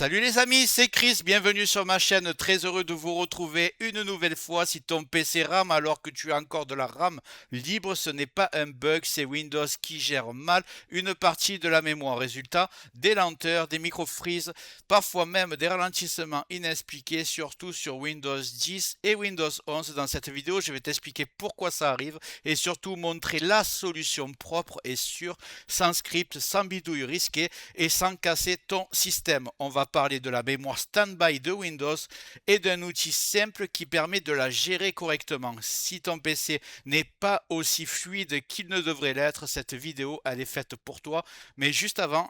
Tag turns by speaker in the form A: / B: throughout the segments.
A: Salut les amis, c'est Chris, bienvenue sur ma chaîne, très heureux de vous retrouver une nouvelle fois. Si ton PC rame alors que tu as encore de la RAM libre, ce n'est pas un bug, c'est Windows qui gère mal une partie de la mémoire. Résultat, des lenteurs, des micro-freezes, parfois même des ralentissements inexpliqués, surtout sur Windows 10 et Windows 11. Dans cette vidéo, je vais t'expliquer pourquoi ça arrive et surtout montrer la solution propre et sûre, sans script, sans bidouille risquée et sans casser ton système. On va parler de la mémoire standby de Windows et d'un outil simple qui permet de la gérer correctement. Si ton PC n'est pas aussi fluide qu'il ne devrait l'être, cette vidéo elle est faite pour toi. Mais juste avant,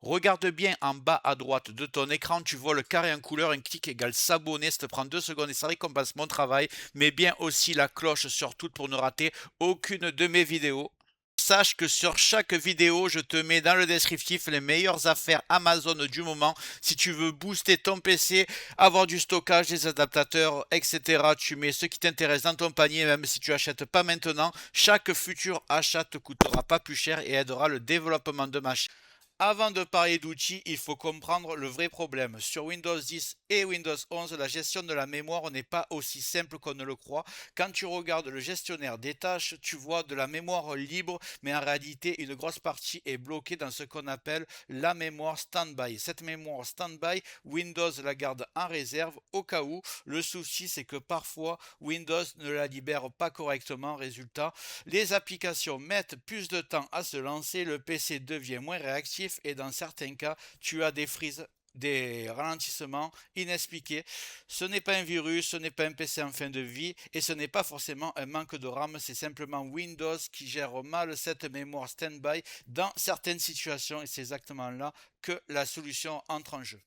A: regarde bien en bas à droite de ton écran, tu vois le carré en couleur, un clic égale s'abonner, ça te prend 2 secondes et ça récompense mon travail, mais bien aussi la cloche sur toute pour ne rater aucune de mes vidéos. Sache que sur chaque vidéo, je te mets dans le descriptif les meilleures affaires Amazon du moment. Si tu veux booster ton PC, avoir du stockage, des adaptateurs, etc., tu mets ce qui t'intéresse dans ton panier, même si tu achètes pas maintenant. Chaque futur achat te coûtera pas plus cher et aidera le développement de ma chaîne. Avant de parler d'outils, il faut comprendre le vrai problème. Sur Windows 10 et Windows 11, la gestion de la mémoire n'est pas aussi simple qu'on ne le croit. Quand tu regardes le gestionnaire des tâches, tu vois de la mémoire libre, mais en réalité, une grosse partie est bloquée dans ce qu'on appelle la mémoire standby. Cette mémoire standby, Windows la garde en réserve au cas où. Le souci, c'est que parfois, Windows ne la libère pas correctement. Résultat, les applications mettent plus de temps à se lancer, le PC devient moins réactif et dans certains cas, tu as des freezes, des ralentissements inexpliqués. Ce n'est pas un virus, ce n'est pas un PC en fin de vie et ce n'est pas forcément un manque de RAM, c'est simplement Windows qui gère mal cette mémoire standby dans certaines situations et c'est exactement là que la solution entre en jeu.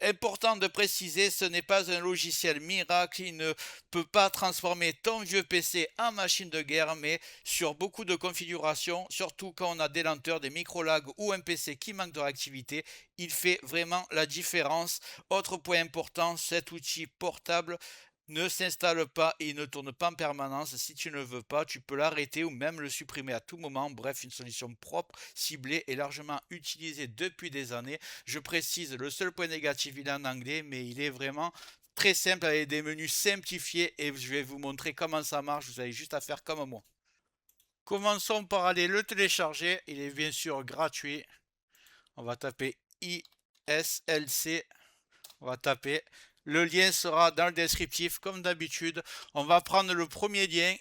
A: Important de préciser, ce n'est pas un logiciel miracle, il ne peut pas transformer ton vieux PC en machine de guerre, mais sur beaucoup de configurations, surtout quand on a des lenteurs, des micro-lags ou un PC qui manque de réactivité, il fait vraiment la différence. Autre point important, cet outil portable ne s'installe pas et ne tourne pas en permanence. Si tu ne veux pas, tu peux l'arrêter ou même le supprimer à tout moment. Bref, une solution propre, ciblée et largement utilisée depuis des années. Je précise, le seul point négatif, il est en anglais, mais il est vraiment très simple avec des menus simplifiés et je vais vous montrer comment ça marche. Vous avez juste à faire comme moi. Commençons par aller le télécharger. Il est bien sûr gratuit. On va taper ISLC. On va taper. Le lien sera dans le descriptif comme d'habitude. On va prendre le premier lien.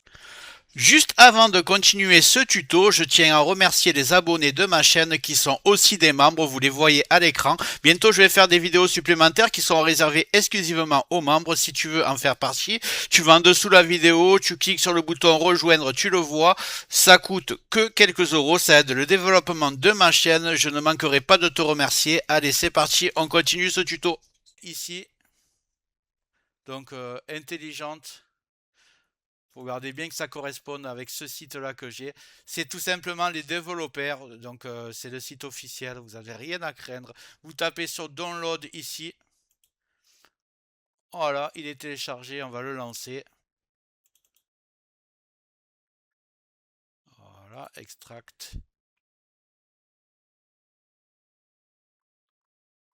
A: Juste avant de continuer ce tuto, je tiens à remercier les abonnés de ma chaîne qui sont aussi des membres, vous les voyez à l'écran. Bientôt je vais faire des vidéos supplémentaires qui sont réservées exclusivement aux membres. Si tu veux en faire partie, tu vas en dessous de la vidéo, tu cliques sur le bouton rejoindre, tu le vois. Ça coûte que quelques euros, ça aide le développement de ma chaîne. Je ne manquerai pas de te remercier. Allez, c'est parti, on continue ce tuto. Ici, donc intelligente. Regardez bien que ça corresponde avec ce site-là que j'ai. C'est tout simplement les développeurs. Donc, c'est le site officiel. Vous n'avez rien à craindre. Vous tapez sur Download ici. Voilà, il est téléchargé. On va le lancer. Voilà, extract.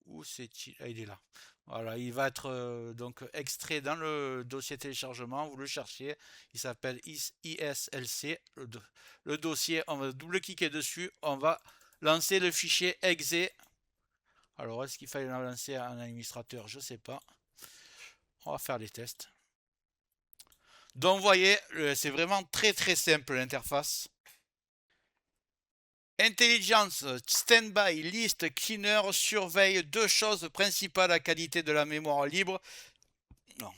A: Où c'est-il? Ah, il est là. Voilà, il va être donc extrait dans le dossier téléchargement. Vous le cherchez. Il s'appelle ISLC. Le dossier, on va double-cliquer dessus. On va lancer le fichier exe. Alors, est-ce qu'il fallait le lancer à un administrateur? Je ne sais pas. On va faire les tests. Donc, vous voyez, c'est vraiment très très simple l'interface. Intelligence, standby, list, cleaner, surveille deux choses principales, la qualité de la mémoire libre. Non.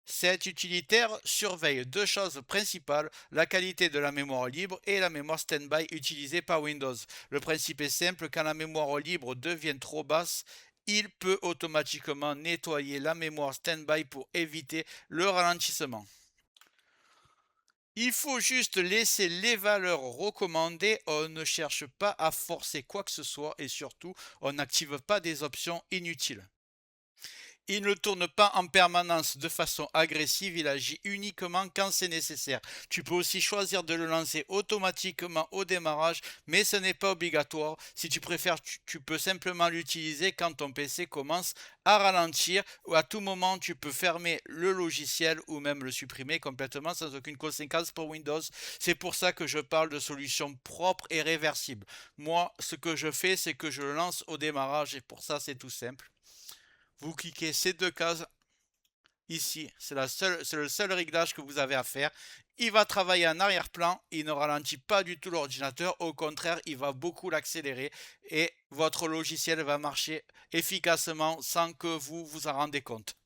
A: Cet utilitaire surveille deux choses principales, la qualité de la mémoire libre et la mémoire standby utilisée par Windows. Le principe est simple, quand la mémoire libre devient trop basse, il peut automatiquement nettoyer la mémoire standby pour éviter le ralentissement. Il faut juste laisser les valeurs recommandées, on ne cherche pas à forcer quoi que ce soit et surtout, on n'active pas des options inutiles. Il ne tourne pas en permanence de façon agressive, il agit uniquement quand c'est nécessaire. Tu peux aussi choisir de le lancer automatiquement au démarrage, mais ce n'est pas obligatoire. Si tu préfères, tu peux simplement l'utiliser quand ton PC commence à ralentir ou à tout moment tu peux fermer le logiciel ou même le supprimer complètement sans aucune conséquence pour Windows. C'est pour ça que je parle de solutions propres et réversibles. Moi, ce que je fais, c'est que je le lance au démarrage et pour ça, c'est tout simple. Vous cliquez ces deux cases ici. C'est le seul réglage que vous avez à faire. Il va travailler en arrière-plan. Il ne ralentit pas du tout l'ordinateur. Au contraire, il va beaucoup l'accélérer. Et votre logiciel va marcher efficacement sans que vous vous en rendez compte.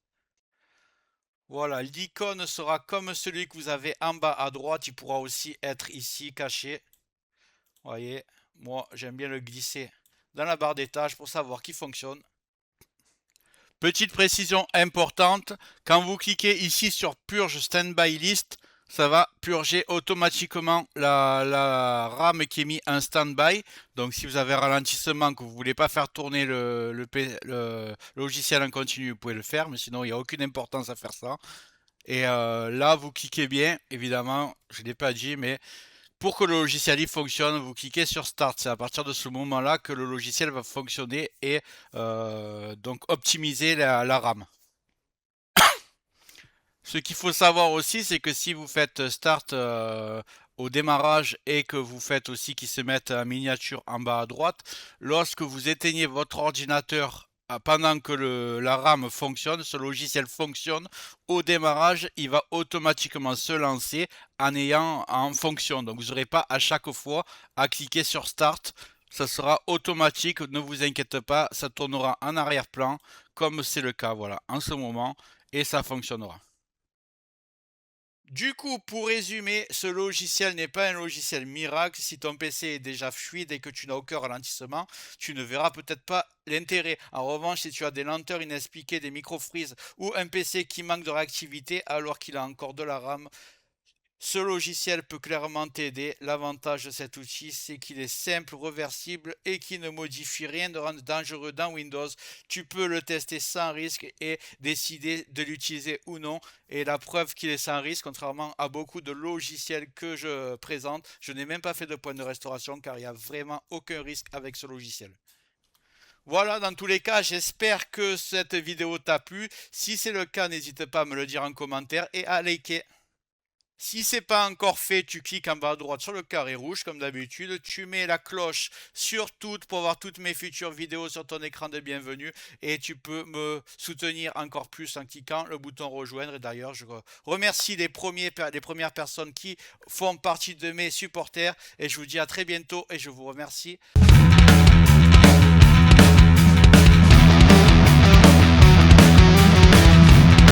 A: Voilà, l'icône sera comme celui que vous avez en bas à droite. Il pourra aussi être ici, caché. Vous voyez, moi, j'aime bien le glisser dans la barre des tâches pour savoir qu'il fonctionne. Petite précision importante, quand vous cliquez ici sur Purge Standby List, ça va purger automatiquement la RAM qui est mise en standby. Donc si vous avez un ralentissement, que vous ne voulez pas faire tourner le logiciel en continu, vous pouvez le faire, mais sinon il n'y a aucune importance à faire ça. Et là, vous cliquez bien, évidemment, je ne l'ai pas dit, mais pour que le logiciel fonctionne, vous cliquez sur Start. C'est à partir de ce moment-là que le logiciel va fonctionner et donc optimiser la RAM. Ce qu'il faut savoir aussi, c'est que si vous faites Start au démarrage et que vous faites aussi qu'il se mette en miniature en bas à droite, lorsque vous éteignez votre ordinateur pendant que la RAM fonctionne, ce logiciel fonctionne, au démarrage, il va automatiquement se lancer en fonction. Donc vous n'aurez pas à chaque fois à cliquer sur Start. Ça sera automatique, ne vous inquiétez pas, ça tournera en arrière-plan comme c'est le cas voilà, en ce moment et ça fonctionnera. Du coup, pour résumer, ce logiciel n'est pas un logiciel miracle. Si ton PC est déjà fluide et que tu n'as aucun ralentissement, tu ne verras peut-être pas l'intérêt. En revanche, si tu as des lenteurs inexpliquées, des micro-freezes ou un PC qui manque de réactivité alors qu'il a encore de la RAM, ce logiciel peut clairement t'aider. L'avantage de cet outil, c'est qu'il est simple, réversible et qui ne modifie rien de rendre dangereux dans Windows. Tu peux le tester sans risque et décider de l'utiliser ou non. Et la preuve qu'il est sans risque, contrairement à beaucoup de logiciels que je présente, je n'ai même pas fait de point de restauration car il n'y a vraiment aucun risque avec ce logiciel. Voilà, dans tous les cas, j'espère que cette vidéo t'a plu. Si c'est le cas, n'hésite pas à me le dire en commentaire et à liker. Si c'est pas encore fait, tu cliques en bas à droite sur le carré rouge comme d'habitude. Tu mets la cloche sur toutes pour voir toutes mes futures vidéos sur ton écran de bienvenue. Et tu peux me soutenir encore plus en cliquant le bouton rejoindre. Et d'ailleurs, je remercie les premières personnes qui font partie de mes supporters. Et je vous dis à très bientôt et je vous remercie.